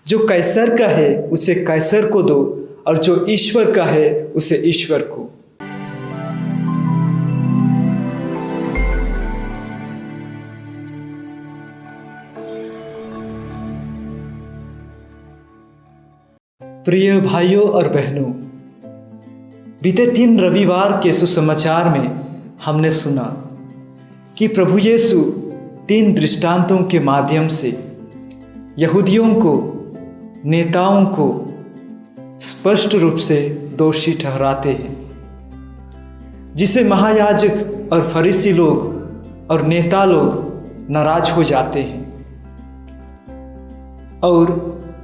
जो कैसर का है उसे कैसर को दो और जो ईश्वर का है उसे ईश्वर को। प्रिय भाइयों और बहनों, बीते 3 रविवार के सुसमाचार में हमने सुना कि प्रभु यीशु 3 दृष्टांतों के माध्यम से यहूदियों को, नेताओं को स्पष्ट रूप से दोषी ठहराते हैं, जिसे महायाजक और फरीसी लोग और नेता लोग नाराज हो जाते हैं और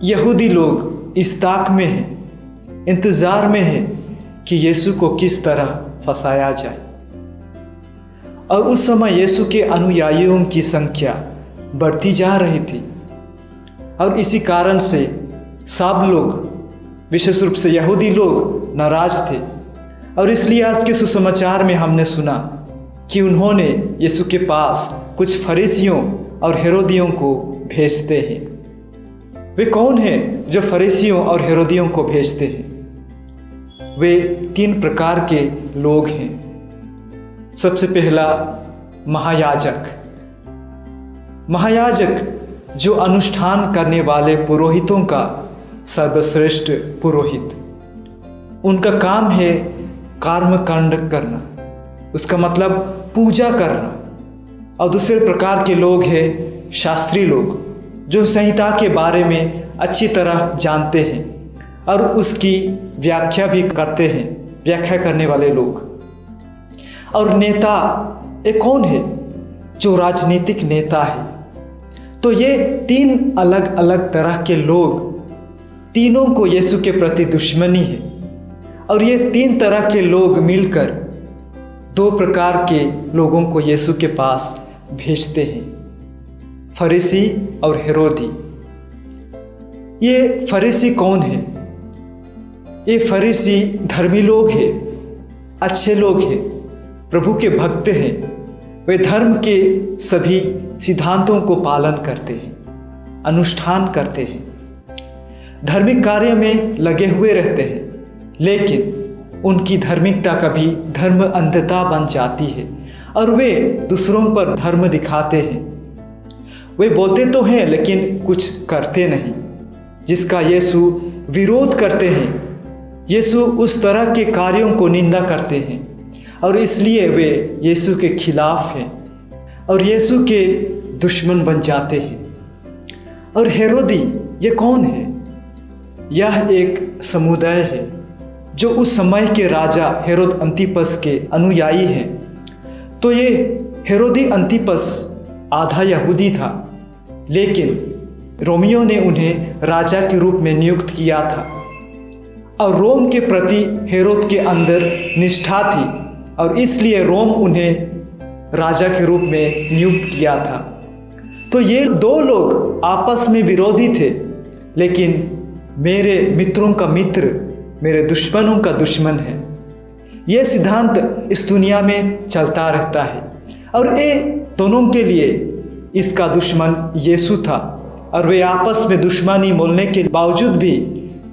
यहूदी लोग इस ताक में हैं, इंतज़ार में हैं कि यीशु को किस तरह फंसाया जाए। और उस समय यीशु के अनुयायियों की संख्या बढ़ती जा रही थी और इसी कारण से सब लोग, विशेष रूप से यहूदी लोग नाराज थे। और इसलिए आज के सुसमाचार में हमने सुना कि उन्होंने यीशु के पास कुछ फरीसियों और हेरोदियों को भेजते हैं। वे कौन हैं जो फरीसियों और हेरोदियों को भेजते हैं? वे 3 प्रकार के लोग हैं। सबसे पहला महायाजक। महायाजक जो अनुष्ठान करने वाले पुरोहितों का सर्वश्रेष्ठ पुरोहित। उनका काम है कर्मकांड करना, उसका मतलब पूजा करना। और दूसरे प्रकार के लोग हैं शास्त्री लोग, जो संहिता के बारे में अच्छी तरह जानते हैं और उसकी व्याख्या भी करते हैं, व्याख्या करने वाले लोग। और नेता एक कौन है? जो राजनीतिक नेता है। तो ये 3 अलग अलग तरह के लोग, तीनों को यीशु के प्रति दुश्मनी है। और ये 3 तरह के लोग मिलकर 2 प्रकार के लोगों को यीशु के पास भेजते हैं, फरीसी और हेरोदी। ये फरीसी कौन है? ये फरीसी धर्मी लोग हैं, अच्छे लोग हैं, प्रभु के भक्त हैं। वे धर्म के सभी सिद्धांतों को पालन करते हैं, अनुष्ठान करते हैं, धार्मिक कार्य में लगे हुए रहते हैं। लेकिन उनकी धार्मिकता कभी धर्म अंधता बन जाती है और वे दूसरों पर धर्म दिखाते हैं। वे बोलते तो हैं लेकिन कुछ करते नहीं, जिसका यीशु विरोध करते हैं। यीशु उस तरह के कार्यों को निंदा करते हैं और इसलिए वे यीशु के खिलाफ हैं और यीशु के दुश्मन बन जाते हैं। और हेरोदी ये कौन है? यह एक समुदाय है जो उस समय के राजा हेरोद अंतिपस के अनुयायी हैं। तो ये हेरोदी अंतिपस आधा यहूदी था, लेकिन रोमियो ने उन्हें राजा के रूप में नियुक्त किया था और रोम के प्रति हेरोद के अंदर निष्ठा थी और इसलिए रोम उन्हें राजा के रूप में नियुक्त किया था। तो ये 2 लोग आपस में विरोधी थे, लेकिन मेरे मित्रों का मित्र मेरे दुश्मनों का दुश्मन है। ये सिद्धांत इस दुनिया में चलता रहता है और ये दोनों के लिए इसका दुश्मन यीशु था और वे आपस में दुश्मनी बोलने के बावजूद भी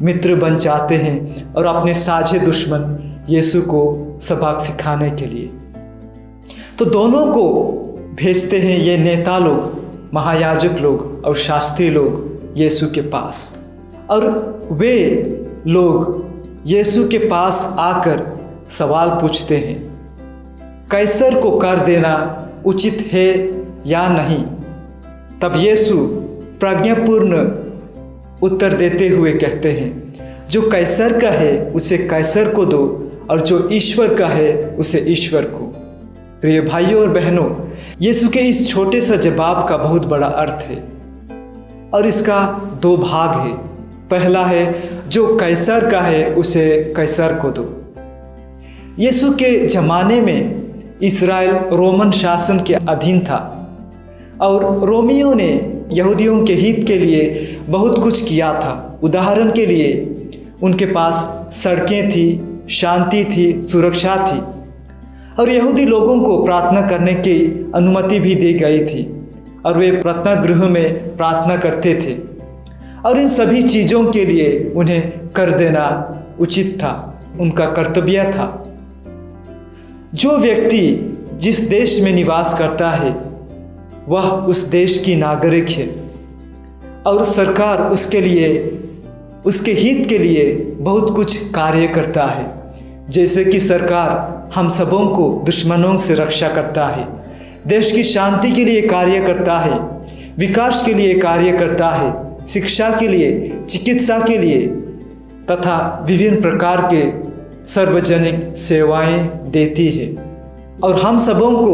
मित्र बन जाते हैं और अपने साझे दुश्मन यीशु को सबक सिखाने के लिए। तो दोनों को भेजते हैं ये नेता लोग, महायाजक लोग और शास्त्री लोग यीशु के पास। और वे लोग यीशु के पास आकर सवाल पूछते हैं, कैसर को कर देना उचित है या नहीं? तब यीशु प्रज्ञापूर्ण उत्तर देते हुए कहते हैं, जो कैसर का है उसे कैसर को दो और जो ईश्वर का है उसे ईश्वर को। प्रिय भाइयों और बहनों, यीशु के इस छोटे सा जवाब का बहुत बड़ा अर्थ है और इसका 2 भाग है। पहला है, जो कैसर का है उसे कैसर को दो। यीशु के ज़माने में इस्राएल रोमन शासन के अधीन था और रोमियों ने यहूदियों के हित के लिए बहुत कुछ किया था। उदाहरण के लिए उनके पास सड़कें थी, शांति थी, सुरक्षा थी और यहूदी लोगों को प्रार्थना करने की अनुमति भी दी गई थी और वे प्रार्थना गृह में प्रार्थना करते थे। और इन सभी चीज़ों के लिए उन्हें कर देना उचित था, उनका कर्तव्य था। जो व्यक्ति जिस देश में निवास करता है वह उस देश की नागरिक है और सरकार उसके लिए, उसके हित के लिए बहुत कुछ कार्य करता है। जैसे कि सरकार हम सबों को दुश्मनों से रक्षा करता है, देश की शांति के लिए कार्य करता है, विकास के लिए कार्य करता है, शिक्षा के लिए, चिकित्सा के लिए तथा विभिन्न प्रकार के सार्वजनिक सेवाएं देती है। और हम सबों को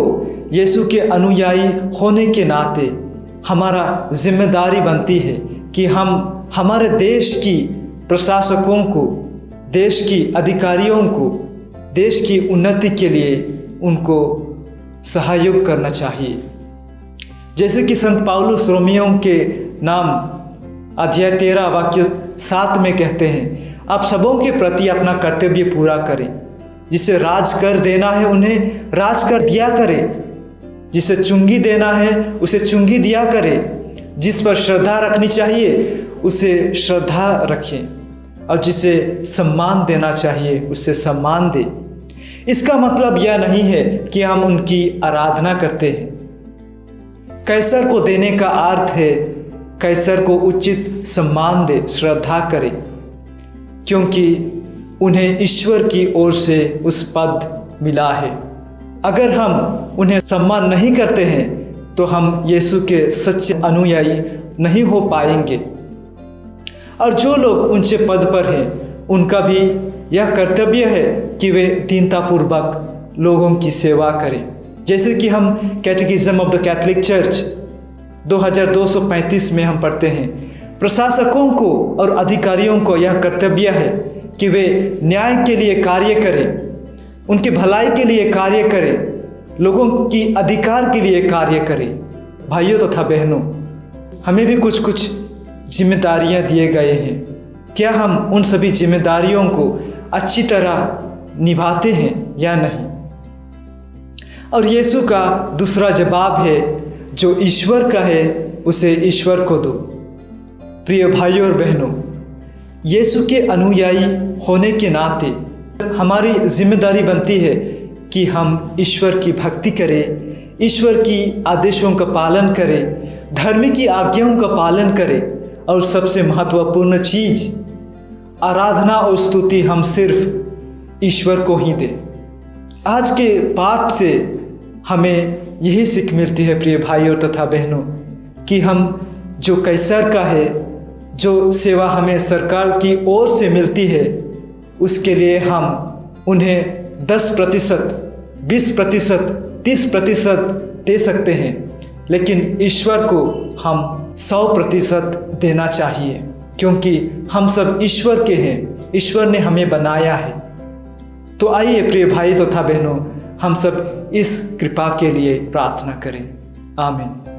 यीशु के अनुयायी होने के नाते हमारा जिम्मेदारी बनती है कि हम हमारे देश की प्रशासकों को, देश की अधिकारियों को, देश की उन्नति के लिए उनको सहयोग करना चाहिए। जैसे कि संत पौलुस रोमियों के नाम अध्याय 13 वाक्य 7 में कहते हैं, आप सबों के प्रति अपना कर्तव्य पूरा करें, जिसे राज कर देना है उन्हें राज कर दिया करें, जिसे चुंगी देना है उसे चुंगी दिया करें, जिस पर श्रद्धा रखनी चाहिए उसे श्रद्धा रखें और जिसे सम्मान देना चाहिए उसे सम्मान दें। इसका मतलब यह नहीं है कि हम उनकी आराधना करते हैं। कैसर को देने का अर्थ है कैसर को उचित सम्मान दे, श्रद्धा करें, क्योंकि उन्हें ईश्वर की ओर से उस पद मिला है। अगर हम उन्हें सम्मान नहीं करते हैं तो हम यीशु के सच्चे अनुयायी नहीं हो पाएंगे। और जो लोग ऊंचे पद पर हैं उनका भी यह कर्तव्य है कि वे दीनतापूर्वक लोगों की सेवा करें। जैसे कि हम कैटेकिज्म ऑफ द कैथोलिक चर्च 2235 में हम पढ़ते हैं, प्रशासकों को और अधिकारियों को यह कर्तव्य है कि वे न्याय के लिए कार्य करें, उनकी भलाई के लिए कार्य करें, लोगों की अधिकार के लिए कार्य करें। भाइयों तथा बहनों, हमें भी कुछ कुछ जिम्मेदारियां दिए गए हैं। क्या हम उन सभी जिम्मेदारियों को अच्छी तरह निभाते हैं या नहीं? और यीशु का दूसरा जवाब है, जो ईश्वर का है उसे ईश्वर को दो। प्रिय भाइयों और बहनों, यीशु के अनुयायी होने के नाते हमारी जिम्मेदारी बनती है कि हम ईश्वर की भक्ति करें, ईश्वर की आदेशों का पालन करें, धर्म की आज्ञाओं का पालन करें और सबसे महत्वपूर्ण चीज आराधना और स्तुति हम सिर्फ ईश्वर को ही दें। आज के पाठ से हमें यही सीख मिलती है प्रिय भाइयों तथा बहनों कि हम जो कैसर का है, जो सेवा हमें सरकार की ओर से मिलती है, उसके लिए हम उन्हें 10%, 20%, 30% दे सकते हैं, लेकिन ईश्वर को हम 100% देना चाहिए, क्योंकि हम सब ईश्वर के हैं, ईश्वर ने हमें बनाया है। तो आइए प्रिय भाई तथा बहनों, हम सब इस कृपा के लिए प्रार्थना करें। आमीन।